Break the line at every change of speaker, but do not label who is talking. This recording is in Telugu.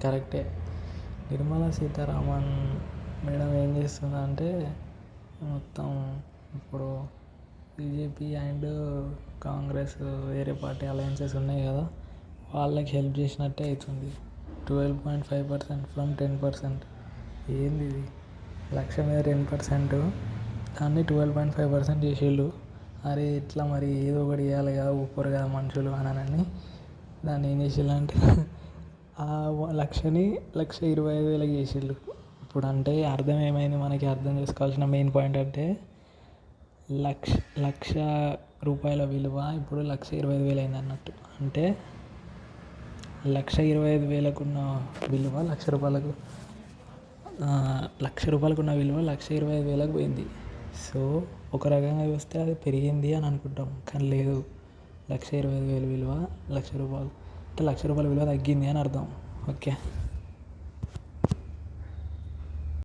కరెక్టే. నిర్మలా సీతారామన్ మేడం ఏం చేస్తుందంటే మొత్తం ఇప్పుడు బీజేపీ అండ్ కాంగ్రెస్ వేరే పార్టీ అలయన్సెస్ ఉన్నాయి కదా, వాళ్ళకి హెల్ప్ చేసినట్టే అవుతుంది. 12.5% ఫ్రమ్ 10%. ఏంది ఇది? 1,00,000 మీద 10%, దాన్ని 12.5% చేసేళ్ళు. అరే ఎట్లా మరి, ఏదో ఒకటి చేయాలి కదా, ఊరుకోరు కదా మనుషులు అని దాన్ని ఏం చేసేళ్ళంటే ఆ 1,00,000ని 1,25,000 చేసేళ్ళు. ఇప్పుడు అంటే అర్థం ఏమైంది మనకి, అర్థం చేసుకోవాల్సిన మెయిన్ పాయింట్ అంటే లక్ష రూపాయల విలువ ఇప్పుడు 1,25,000 అయింది అన్నట్టు. అంటే 1,25,000 ఉన్న విలువ 1,00,000 రూపాయలకు, 1,00,000 రూపాయలకు ఉన్న విలువ 1,25,000కి పోయింది. సో ఒక రకంగా చూస్తే అది పెరిగింది అని అనుకుంటాం, కానీ లేదు. 1,25,000 విలువ 1,00,000 రూపాయలు అంటే 1,00,000 రూపాయల విలువ తగ్గింది అని అర్థం. ఓకే.